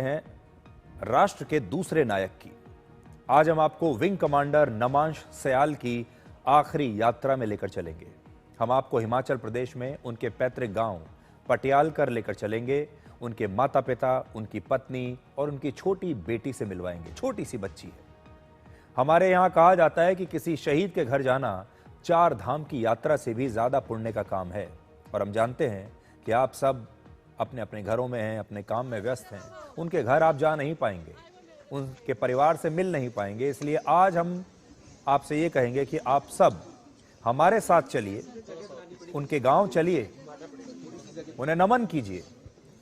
हैं राष्ट्र के दूसरे नायक की। आज हम आपको विंग कमांडर नमांश सयाल की आखिरी यात्रा में लेकर चलेंगे। हम आपको हिमाचल प्रदेश में उनके पैतृक गांव पटियालकर लेकर चलेंगे। उनके माता पिता, उनकी पत्नी और उनकी छोटी बेटी से मिलवाएंगे। छोटी सी बच्ची है। हमारे यहाँ कहा जाता है कि किसी शहीद के घर जाना 4 धाम की यात्रा से भी ज्यादा पुण्य का काम है। और हम जानते हैं कि आप सब अपने अपने घरों में हैं, अपने काम में व्यस्त हैं। उनके घर आप जा नहीं पाएंगे, उनके परिवार से मिल नहीं पाएंगे। इसलिए आज हम आपसे ये कहेंगे कि आप सब हमारे साथ चलिए, उनके गांव चलिए, उन्हें नमन कीजिए,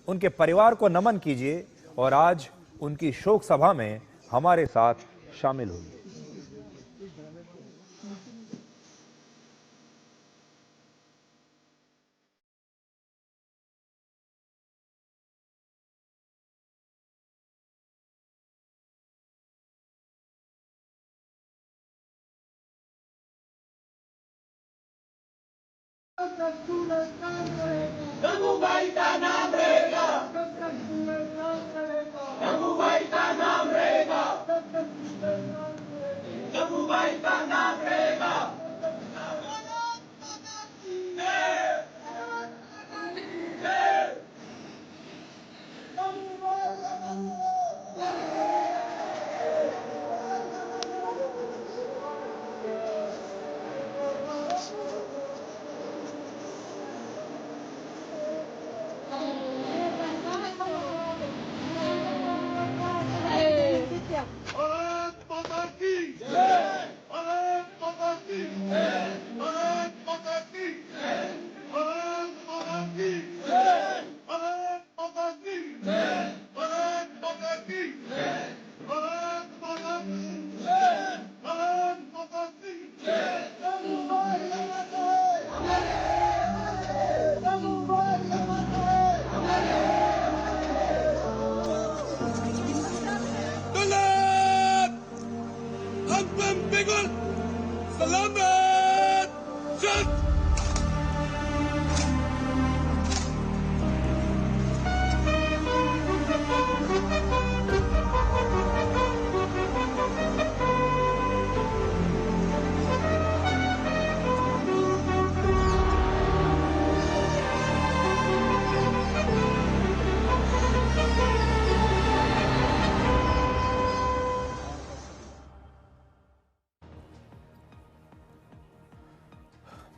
उनके परिवार को नमन कीजिए और आज उनकी शोक सभा में हमारे साथ शामिल होइए। गंगूबाई का नाम रहेगा, गंगूबाई का नाम रहेगा, गंगूबाई का नाम रहेगा।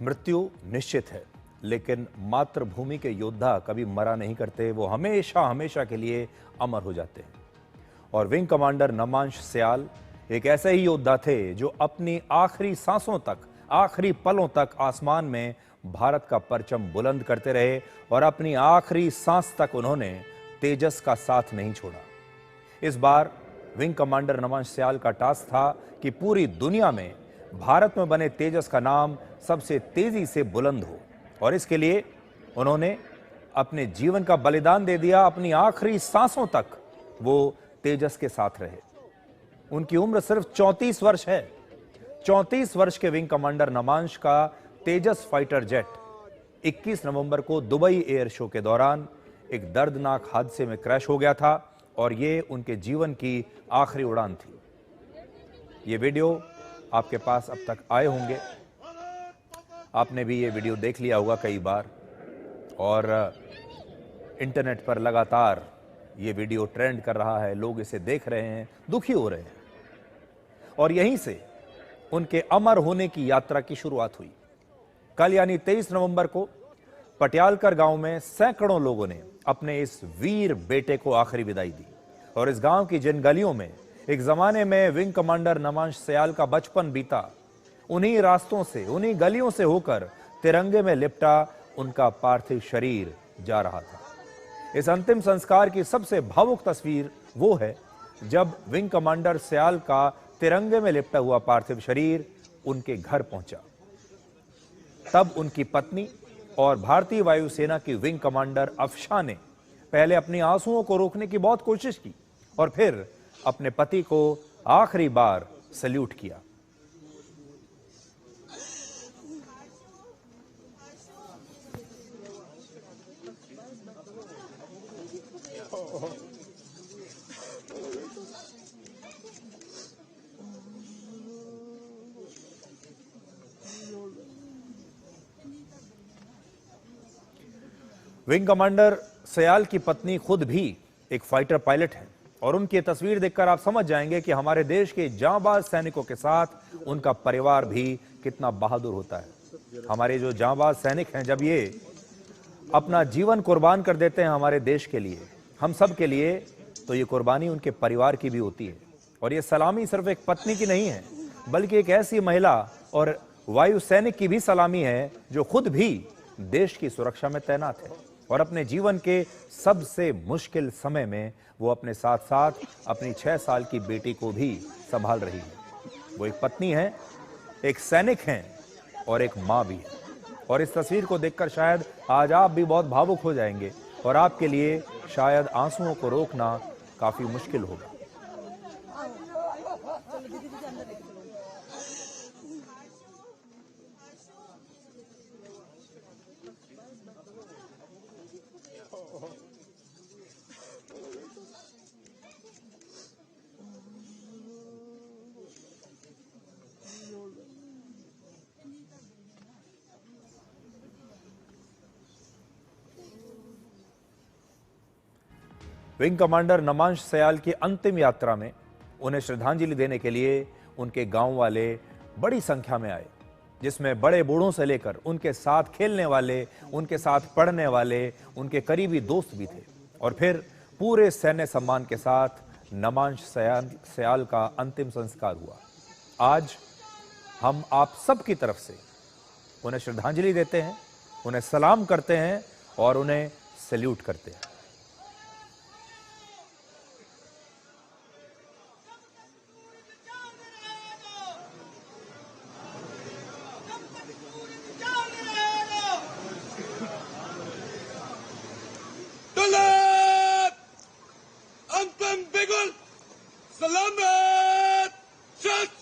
मृत्यु निश्चित है, लेकिन मातृभूमि के योद्धा कभी मरा नहीं करते। वो हमेशा हमेशा के लिए अमर हो जाते हैं। और विंग कमांडर नमांश सयाल एक ऐसे ही योद्धा थे जो अपनी आखिरी सांसों तक, आखिरी पलों तक आसमान में भारत का परचम बुलंद करते रहे और अपनी आखिरी सांस तक उन्होंने तेजस का साथ नहीं छोड़ा। इस बार विंग कमांडर नमांश सयाल का टास्क था कि पूरी दुनिया में भारत में बने तेजस का नाम सबसे तेजी से बुलंद हो, और इसके लिए उन्होंने अपने जीवन का बलिदान दे दिया। अपनी आखिरी सांसों तक वो तेजस के साथ रहे। उनकी उम्र सिर्फ 34 वर्ष है। 34 वर्ष के विंग कमांडर नमांश का तेजस फाइटर जेट 21 नवंबर को दुबई एयर शो के दौरान एक दर्दनाक हादसे में क्रैश हो गया था और ये उनके जीवन की आखिरी उड़ान थी। ये वीडियो आपके पास अब तक आए होंगे, आपने भी ये वीडियो देख लिया होगा कई बार, और इंटरनेट पर लगातार ये वीडियो ट्रेंड कर रहा है। लोग इसे देख रहे हैं, दुखी हो रहे हैं। और यहीं से उनके अमर होने की यात्रा की शुरुआत हुई। कल यानी 23 नवंबर को पटियालकर गांव में सैकड़ों लोगों ने अपने इस वीर बेटे को आखिरी विदाई दी। और इस गांव की जिन गलियों में एक जमाने में विंग कमांडर नमांश सयाल का बचपन बीता, उन्हीं रास्तों से, उन्हीं गलियों से होकर तिरंगे में लिपटा उनका पार्थिव शरीर जा रहा था। इस अंतिम संस्कार की सबसे भावुक तस्वीर वो है जब विंग कमांडर सयाल का तिरंगे में लिपटा हुआ पार्थिव शरीर उनके घर पहुंचा। तब उनकी पत्नी और भारतीय वायुसेना की विंग कमांडर अफशा ने पहले अपनी आंसुओं को रोकने की बहुत कोशिश की और फिर अपने पति को आखिरी बार सैल्यूट किया। विंग कमांडर सयाल की पत्नी खुद भी एक फाइटर पायलट है और उनकी ये तस्वीर देखकर आप समझ जाएंगे कि हमारे देश के जांबाज सैनिकों के साथ उनका परिवार भी कितना बहादुर होता है। हमारे जो जांबाज सैनिक हैं, जब ये अपना जीवन कुर्बान कर देते हैं हमारे देश के लिए, हम सब के लिए, तो ये कुर्बानी उनके परिवार की भी होती है। और ये सलामी सिर्फ एक पत्नी की नहीं है, बल्कि एक ऐसी महिला और वायु सैनिक की भी सलामी है जो खुद भी देश की सुरक्षा में तैनात है और अपने जीवन के सबसे मुश्किल समय में वो अपने साथ साथ अपनी 6 साल की बेटी को भी संभाल रही है। वो एक पत्नी है, एक सैनिक हैं और एक माँ भी है। और इस तस्वीर को देखकर शायद आज आप भी बहुत भावुक हो जाएंगे और आपके लिए शायद आंसुओं को रोकना काफी मुश्किल होगा। विंग कमांडर नमांश सयाल की अंतिम यात्रा में उन्हें श्रद्धांजलि देने के लिए उनके गांव वाले बड़ी संख्या में आए, जिसमें बड़े बूढ़ों से लेकर उनके साथ खेलने वाले, उनके साथ पढ़ने वाले, उनके करीबी दोस्त भी थे। और फिर पूरे सैन्य सम्मान के साथ नमांश सयाल का अंतिम संस्कार हुआ। आज हम आप सब की तरफ से उन्हें श्रद्धांजलि देते हैं, उन्हें सलाम करते हैं और उन्हें सैल्यूट करते हैं। अंतिम बिगुल सलामत शत।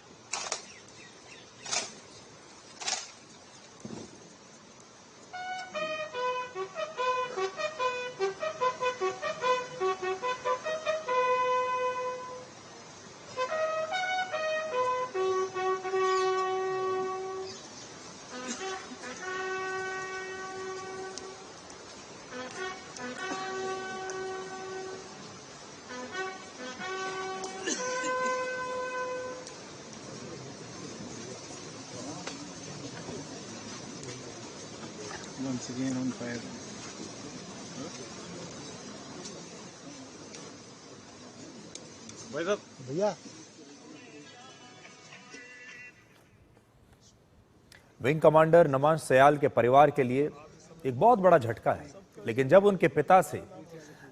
Once again on fire. भैया विंग कमांडर नमांश सयाल के परिवार के लिए एक बहुत बड़ा झटका है, लेकिन जब उनके पिता से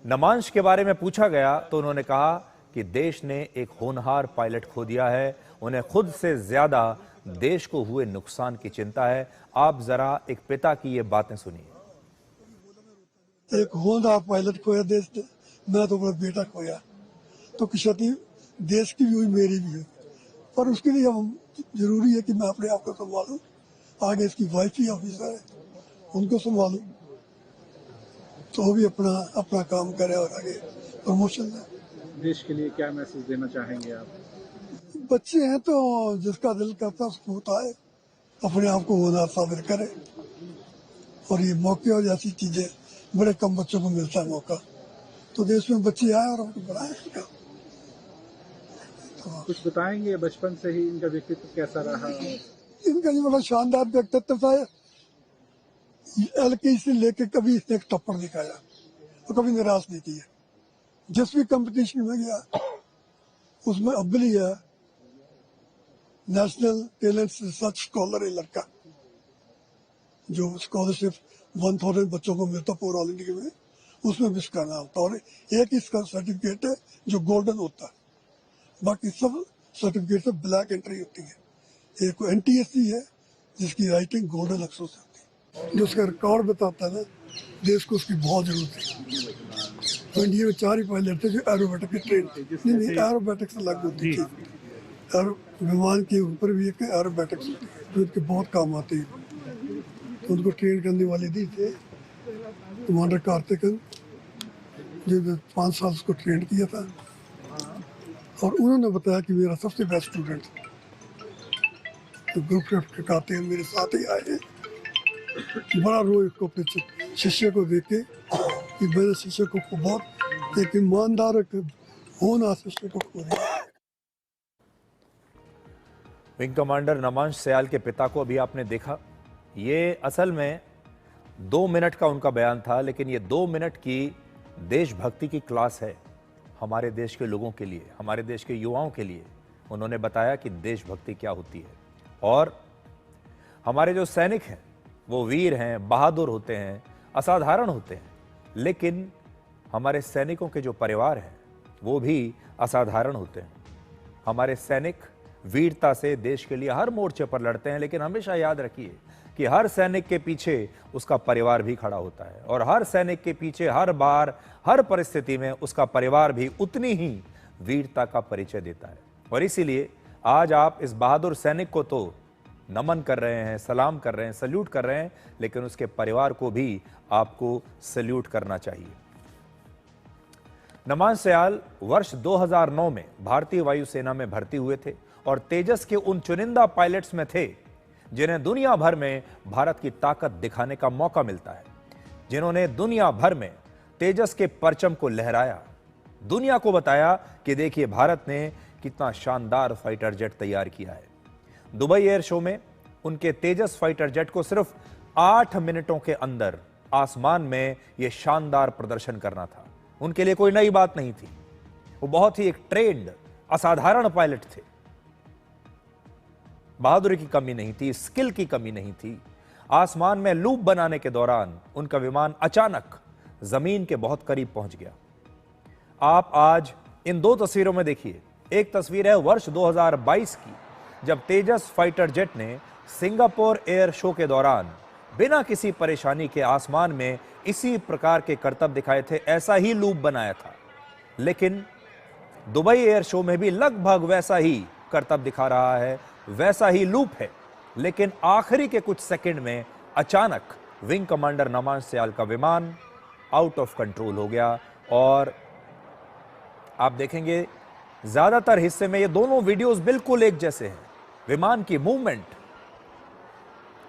नमांश के बारे में पूछा गया तो उन्होंने कहा कि देश ने एक होनहार पायलट खो दिया है, उन्हें खुद से ज्यादा देश को हुए नुकसान की चिंता है। आप जरा एक पिता की ये बातें सुनिए। एक होनहार पायलट खोया देश ने, मैं तो अपना बेटा खोया, तो क्षति देश की भी हुई, मेरी भी हुई। पर उसके लिए हम जरूरी है कि मैं अपने आप को संभालूं, आगे इसकी वाइफ ही ऑफिसर है, उनको संभालूं, तो वो भी अपना काम करे और आगे प्रमोशन है। देश के लिए क्या मैसेज देना चाहेंगे आप? बच्चे हैं तो जिसका दिल करता उसको होता है, अपने आप को होनहार साबित करे। और ये मौके और ऐसी चीजें बड़े कम बच्चों को मिलता है मौका, तो देश में बच्चे आए और हमको बनाए। कुछ बताएंगे बचपन से ही इनका व्यक्तित्व कैसा रहा? इनका जो बड़ा शानदार व्यक्तित्व था, LKG से लेके कभी इसने एक टप्पड़ दिखाया और कभी निराश नहीं किया। जिस भी कंपटीशन में गया उसमें अव्वल ही है। नेशनल टैलेंट रिसर्च स्कॉलर है लड़का, जो स्कॉलरशिप 1000 बच्चों को मिलता पूरा ऑल इंडिया में, उसमें भी इसका नाम था। और एक इसका सर्टिफिकेट है जो गोल्डन होता है, बाकी सब सर्टिफिकेट से ब्लैक एंट्री होती है। एक NTSC है जिसकी राइटिंग गोल्डन अक्षरों से होती है, जो उसका रिकॉर्ड बताता है ना, देश को उसकी बहुत जरूरत है। तो इंडिया में 4 ही पायलट थे जो एरोबैटिक के ट्रेन, नहीं एरोबैटिक्स अलग होती थी, और विमान के ऊपर भी एक एरोबैटिक्स होती है जो इनके बहुत काम आती है। तो उनको ट्रेन करने वाले दी थे कमांडर कार्तिकन, जो 5 साल उसको ट्रेन किया था। और उन्होंने बताया कि मेरा सबसे बेस्ट स्टूडेंट, तो ग्रुप के कार्तिकन मेरे साथ ही आए हैं, बड़ा रोज इसको अपने शिष्य को देख के कि मेरे शिष्य को बहुत एक ईमानदार होना शिष्य को खो दिया। विंग कमांडर नमांश सयाल के पिता को अभी आपने देखा। ये असल में 2 मिनट का उनका बयान था, लेकिन ये 2 मिनट की देशभक्ति की क्लास है हमारे देश के लोगों के लिए, हमारे देश के युवाओं के लिए। उन्होंने बताया कि देशभक्ति क्या होती है और हमारे जो सैनिक हैं वो वीर हैं, बहादुर होते हैं, असाधारण होते हैं, लेकिन हमारे सैनिकों के जो परिवार हैं वो भी असाधारण होते हैं। हमारे सैनिक वीरता से देश के लिए हर मोर्चे पर लड़ते हैं, लेकिन हमेशा याद रखिए कि हर सैनिक के पीछे उसका परिवार भी खड़ा होता है और हर सैनिक के पीछे हर बार हर परिस्थिति में उसका परिवार भी उतनी ही वीरता का परिचय देता है। और इसीलिए आज आप इस बहादुर सैनिक को तो नमन कर रहे हैं, सलाम कर रहे हैं, सल्यूट कर रहे हैं, लेकिन उसके परिवार को भी आपको सल्यूट करना चाहिए। नमांश सयाल वर्ष 2009 में भारतीय वायुसेना में भर्ती हुए थे और तेजस के उन चुनिंदा पायलट्स में थे जिन्हें दुनिया भर में भारत की ताकत दिखाने का मौका मिलता है, जिन्होंने दुनिया भर में तेजस के परचम को लहराया, दुनिया को बताया कि देखिए भारत ने कितना शानदार फाइटर जेट तैयार किया है। दुबई एयर शो में उनके तेजस फाइटर जेट को सिर्फ 8 मिनटों के अंदर आसमान में यह शानदार प्रदर्शन करना था। उनके लिए कोई नई बात नहीं थी। वो बहुत ही एक ट्रेंड असाधारण पायलट थे। बहादुरी की कमी नहीं थी, स्किल की कमी नहीं थी। आसमान में लूप बनाने के दौरान उनका विमान अचानक जमीन के बहुत करीब पहुंच गया। आप आज इन 2 तस्वीरों में देखिए। एक तस्वीर है वर्ष 2022 की, जब तेजस फाइटर जेट ने सिंगापुर एयर शो के दौरान बिना किसी परेशानी के आसमान में इसी प्रकार के करतब दिखाए थे, ऐसा ही लूप बनाया था। लेकिन दुबई एयर शो में भी लगभग वैसा ही करतब दिखा रहा है, वैसा ही लूप है, लेकिन आखिरी के कुछ सेकंड में अचानक विंग कमांडर नमांश सयाल का विमान आउट ऑफ कंट्रोल हो गया। और आप देखेंगे ज्यादातर हिस्से में ये दोनों वीडियोस बिल्कुल एक जैसे हैं। विमान की मूवमेंट,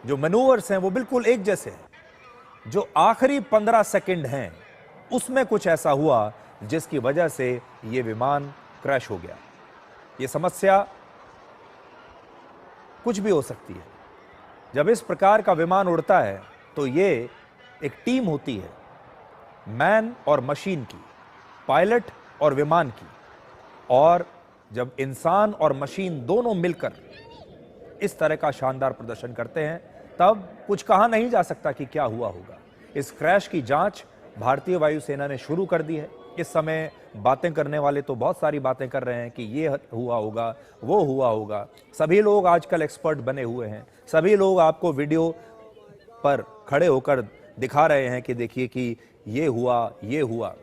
जो मैनूवर्स हैं वो बिल्कुल एक जैसे हैं। जो आखिरी 15 सेकंड हैं उसमें कुछ ऐसा हुआ जिसकी वजह से यह विमान क्रैश हो गया। यह समस्या कुछ भी हो सकती है। जब इस प्रकार का विमान उड़ता है तो यह एक टीम होती है, मैन और मशीन की, पायलट और विमान की। और जब इंसान और मशीन दोनों मिलकर इस तरह का शानदार प्रदर्शन करते हैं तब कुछ कहा नहीं जा सकता कि क्या हुआ होगा। इस क्रैश की जांच भारतीय वायुसेना ने शुरू कर दी है। इस समय बातें करने वाले तो बहुत सारी बातें कर रहे हैं कि ये हुआ होगा, वो हुआ होगा। सभी लोग आजकल एक्सपर्ट बने हुए हैं। सभी लोग आपको वीडियो पर खड़े होकर दिखा रहे हैं कि देखिए कि ये हुआ, ये हुआ।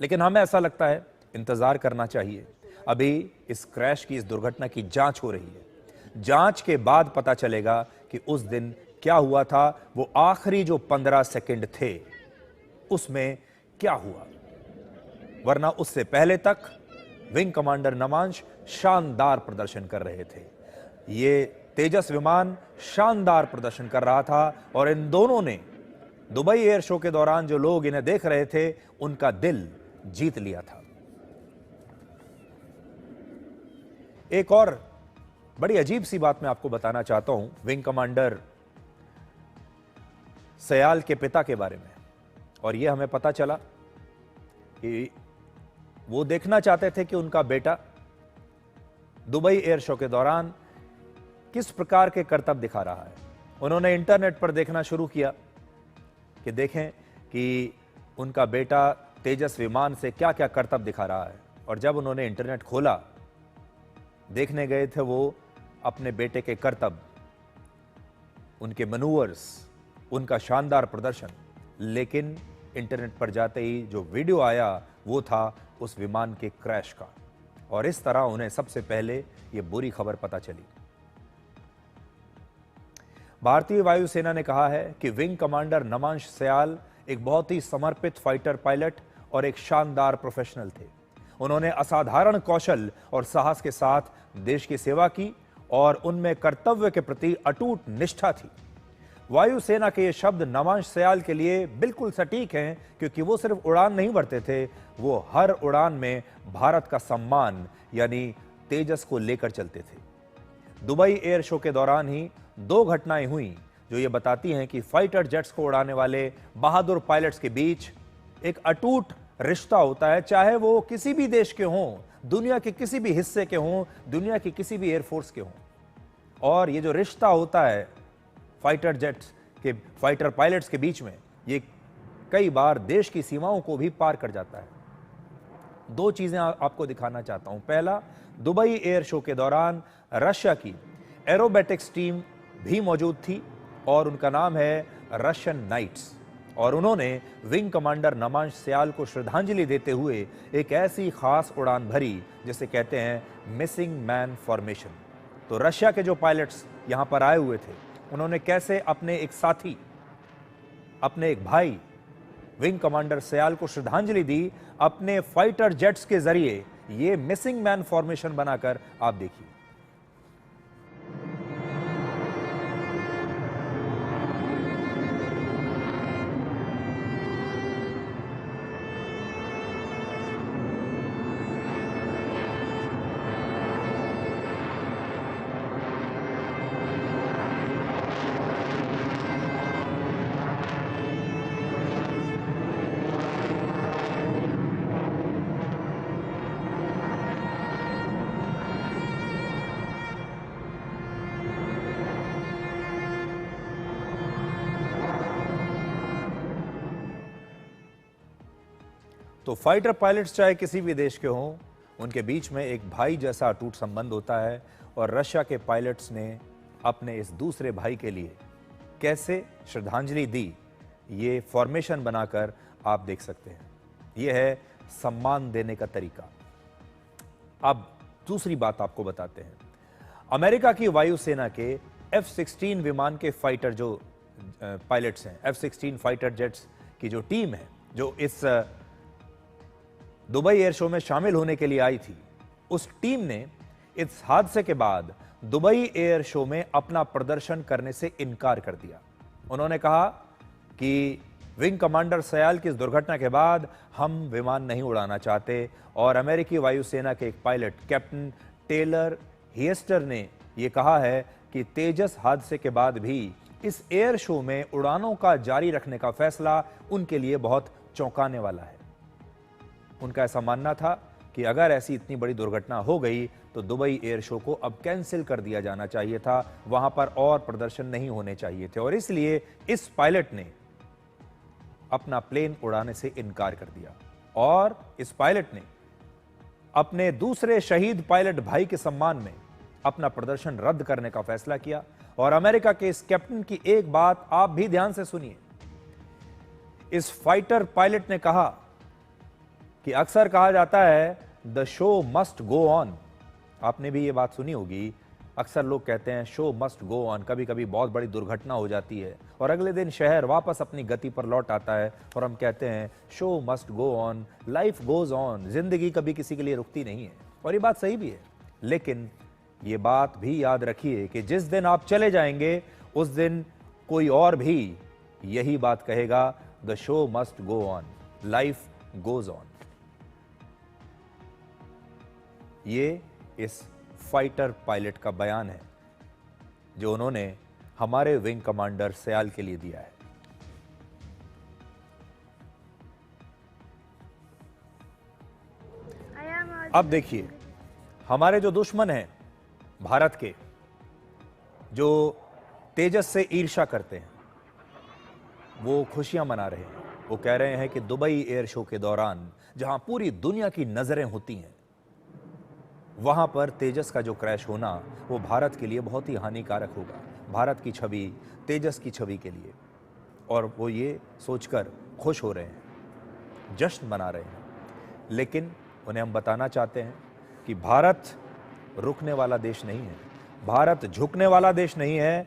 लेकिन हमें ऐसा लगता है इंतजार करना चाहिए। अभी इस क्रैश की, इस दुर्घटना की जांच हो रही है। जांच के बाद पता चलेगा कि उस दिन क्या हुआ था। वो आखिरी जो 15 सेकंड थे उसमें क्या हुआ, वरना उससे पहले तक विंग कमांडर नमांश शानदार प्रदर्शन कर रहे थे। ये तेजस विमान शानदार प्रदर्शन कर रहा था और इन दोनों ने दुबई एयर शो के दौरान जो लोग इन्हें देख रहे थे उनका दिल जीत लिया था। एक और बड़ी अजीब सी बात मैं आपको बताना चाहता हूं विंग कमांडर सयाल के पिता के बारे में। और यह हमें पता चला कि वो देखना चाहते थे कि उनका बेटा दुबई एयर शो के दौरान किस प्रकार के करतब दिखा रहा है। उन्होंने इंटरनेट पर देखना शुरू किया कि देखें कि उनका बेटा तेजस विमान से क्या क्या करतब दिखा रहा है। और जब उन्होंने इंटरनेट खोला, देखने गए थे वो अपने बेटे के करतब, उनके मैनूवर्स, उनका शानदार प्रदर्शन। लेकिन इंटरनेट पर जाते ही जो वीडियो आया वो था उस विमान के क्रैश का। और इस तरह उन्हें सबसे पहले यह बुरी खबर पता चली। भारतीय वायुसेना ने कहा है कि विंग कमांडर नमांश सयाल एक बहुत ही समर्पित फाइटर पायलट और एक शानदार प्रोफेशनल थे। उन्होंने असाधारण कौशल और साहस के साथ देश की सेवा की और उनमें कर्तव्य के प्रति अटूट निष्ठा थी। वायुसेना के ये शब्द नमांश सयाल के लिए बिल्कुल सटीक हैं, क्योंकि वो सिर्फ उड़ान नहीं भरते थे, वो हर उड़ान में भारत का सम्मान यानी तेजस को लेकर चलते थे। दुबई एयर शो के दौरान ही 2 घटनाएं हुई जो ये बताती हैं कि फाइटर जेट्स को उड़ाने वाले बहादुर पायलट्स के बीच एक अटूट रिश्ता होता है, चाहे वो किसी भी देश के हों, दुनिया के किसी भी हिस्से के हों, दुनिया की किसी भी एयरफोर्स के हों। और ये जो रिश्ता होता है फाइटर जेट्स के फाइटर पायलट्स के बीच में, ये कई बार देश की सीमाओं को भी पार कर जाता है। 2 चीजें आपको दिखाना चाहता हूं। पहला, दुबई एयर शो के दौरान रशिया की एरोबेटिक्स टीम भी मौजूद थी और उनका नाम है रशियन नाइट्स, और उन्होंने विंग कमांडर नमांश सयाल को श्रद्धांजलि देते हुए एक ऐसी खास उड़ान भरी जिसे कहते हैं मिसिंग मैन फॉर्मेशन। तो रशिया के जो पायलट्स यहां पर आए हुए थे, उन्होंने कैसे अपने एक साथी, अपने एक भाई विंग कमांडर सयाल को श्रद्धांजलि दी, अपने फाइटर जेट्स के जरिए ये मिसिंग मैन फॉर्मेशन बनाकर आप देखिए। तो फाइटर पायलट्स चाहे किसी भी देश के हों, उनके बीच में एक भाई जैसा अटूट संबंध होता है। और रशिया के पायलट्स ने अपने इस दूसरे भाई के लिए कैसे श्रद्धांजलि दी, ये फॉर्मेशन बनाकर आप देख सकते हैं। यह है सम्मान देने का तरीका। अब दूसरी बात आपको बताते हैं। अमेरिका की वायुसेना के F-16 विमान के फाइटर जो पायलट्स हैं, F-16 फाइटर जेट्स की जो टीम है, जो इस दुबई एयर शो में शामिल होने के लिए आई थी, उस टीम ने इस हादसे के बाद दुबई एयर शो में अपना प्रदर्शन करने से इनकार कर दिया। उन्होंने कहा कि विंग कमांडर सयाल की इस दुर्घटना के बाद हम विमान नहीं उड़ाना चाहते, और अमेरिकी वायुसेना के एक पायलट कैप्टन टेलर हिएस्टर ने यह कहा है कि तेजस हादसे के बाद भी इस एयर शो में उड़ानों का जारी रखने का फैसला उनके लिए बहुत चौंकाने वाला है। उनका ऐसा मानना था कि अगर ऐसी इतनी बड़ी दुर्घटना हो गई तो दुबई एयर शो को अब कैंसिल कर दिया जाना चाहिए था, वहां पर और प्रदर्शन नहीं होने चाहिए थे, और इसलिए इस पायलट ने अपना प्लेन उड़ाने से इनकार कर दिया। और इस पायलट ने अपने दूसरे शहीद पायलट भाई के सम्मान में अपना प्रदर्शन रद्द करने का फैसला किया। और अमेरिका के इस कैप्टन की एक बात आप भी ध्यान से सुनिए। इस फाइटर पायलट ने कहा कि अक्सर कहा जाता है the show must go on. आपने भी ये बात सुनी होगी, अक्सर लोग कहते हैं शो मस्ट गो ऑन। कभी कभी बहुत बड़ी दुर्घटना हो जाती है और अगले दिन शहर वापस अपनी गति पर लौट आता है और हम कहते हैं show must go on, life goes on. जिंदगी कभी किसी के लिए रुकती नहीं है, और ये बात सही भी है। लेकिन ये बात भी याद रखिए कि जिस दिन आप चले जाएंगे उस दिन कोई और भी यही बात कहेगा, the show must go on, life goes on. ये इस फाइटर पायलट का बयान है जो उन्होंने हमारे विंग कमांडर सयाल के लिए दिया है। अब देखिए, हमारे जो दुश्मन हैं भारत के, जो तेजस से ईर्ष्या करते हैं, वो खुशियां मना रहे हैं। वो कह रहे हैं कि दुबई एयर शो के दौरान जहां पूरी दुनिया की नजरें होती हैं, वहां पर तेजस का जो क्रैश होना वो भारत के लिए बहुत ही हानिकारक होगा, भारत की छवि, तेजस की छवि के लिए। और वो ये सोचकर खुश हो रहे हैं, जश्न मना रहे हैं। लेकिन उन्हें हम बताना चाहते हैं कि भारत रुकने वाला देश नहीं है, भारत झुकने वाला देश नहीं है।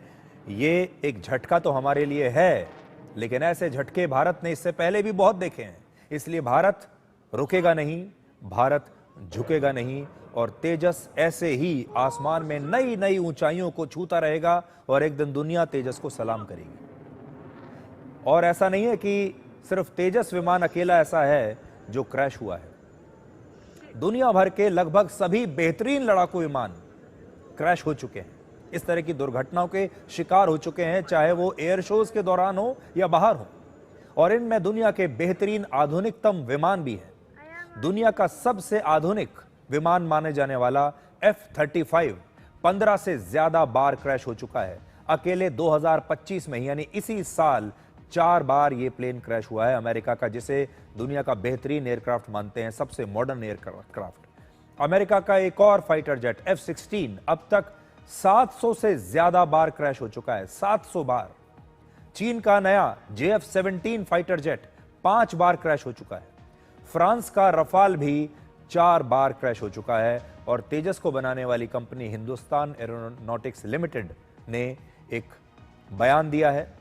ये एक झटका तो हमारे लिए है, लेकिन ऐसे झटके भारत ने इससे पहले भी बहुत देखे हैं। इसलिए भारत रुकेगा नहीं, भारत झुकेगा नहीं, और तेजस ऐसे ही आसमान में नई नई ऊंचाइयों को छूता रहेगा और एक दिन दुनिया तेजस को सलाम करेगी। और ऐसा नहीं है कि सिर्फ तेजस विमान अकेला ऐसा है जो क्रैश हुआ है। दुनिया भर के लगभग सभी बेहतरीन लड़ाकू विमान क्रैश हो चुके हैं, इस तरह की दुर्घटनाओं के शिकार हो चुके हैं, चाहे वो एयर शोज के दौरान हो या बाहर हो। और इनमें दुनिया के बेहतरीन आधुनिकतम विमान भी हैं। दुनिया का सबसे आधुनिक विमान माने जाने वाला F-35 15 से ज्यादा बार क्रैश हो चुका है। अकेले 2025 में यानी इसी साल 4 बार ये प्लेन क्रैश हुआ है। अमेरिका का, जिसे दुनिया का बेहतरीन एयरक्राफ्ट मानते हैं, सबसे मॉडर्न एयरक्राफ्ट, अमेरिका का एक और फाइटर जेट F-16 अब तक 700 से ज्यादा बार क्रैश हो चुका है, 700 बार। चीन का नया JF-17 फाइटर जेट 5 बार क्रैश हो चुका है। फ्रांस का रफाल भी 4 बार क्रैश हो चुका है। और तेजस को बनाने वाली कंपनी हिंदुस्तान एरोनॉटिक्स लिमिटेड ने एक बयान दिया है,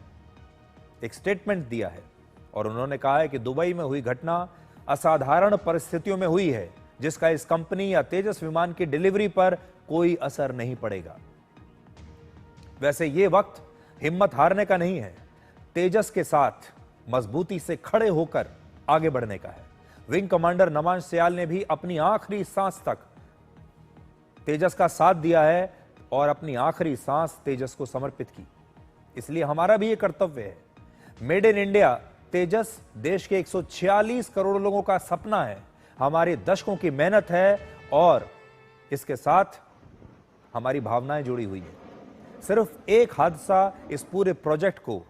एक स्टेटमेंट दिया है, और उन्होंने कहा है कि दुबई में हुई घटना असाधारण परिस्थितियों में हुई है, जिसका इस कंपनी या तेजस विमान की डिलीवरी पर कोई असर नहीं पड़ेगा। वैसे ये वक्त हिम्मत हारने का नहीं है, तेजस के साथ मजबूती से खड़े होकर आगे बढ़ने का है। विंग कमांडर नमांश सयाल ने भी अपनी आखिरी सांस तक तेजस का साथ दिया है और अपनी आखिरी सांस तेजस को समर्पित की। इसलिए हमारा भी ये कर्तव्य है। मेड इन इंडिया तेजस देश के 146 करोड़ लोगों का सपना है, हमारी दशकों की मेहनत है और इसके साथ हमारी भावनाएं जुड़ी हुई है। सिर्फ एक हादसा इस पूरे प्रोजेक्ट को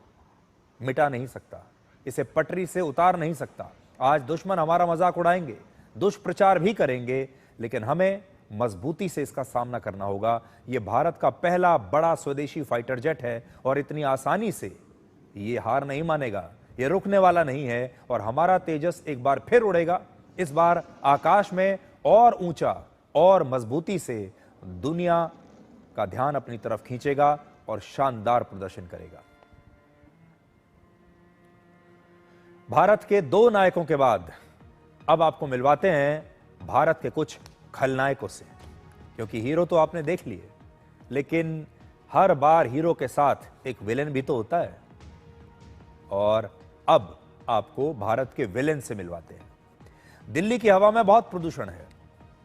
मिटा नहीं सकता, इसे पटरी से उतार नहीं सकता। आज दुश्मन हमारा मजाक उड़ाएंगे, दुष्प्रचार भी करेंगे, लेकिन हमें मजबूती से इसका सामना करना होगा। यह भारत का पहला बड़ा स्वदेशी फाइटर जेट है और इतनी आसानी से ये हार नहीं मानेगा, ये रुकने वाला नहीं है। और हमारा तेजस एक बार फिर उड़ेगा, इस बार आकाश में और ऊंचा और मजबूती से दुनिया का ध्यान अपनी तरफ खींचेगा और शानदार प्रदर्शन करेगा। भारत के 2 नायकों के बाद अब आपको मिलवाते हैं भारत के कुछ खलनायकों से, क्योंकि हीरो तो आपने देख लिए, लेकिन हर बार हीरो के साथ एक विलेन भी तो होता है। और अब आपको भारत के विलेन से मिलवाते हैं। दिल्ली की हवा में बहुत प्रदूषण है,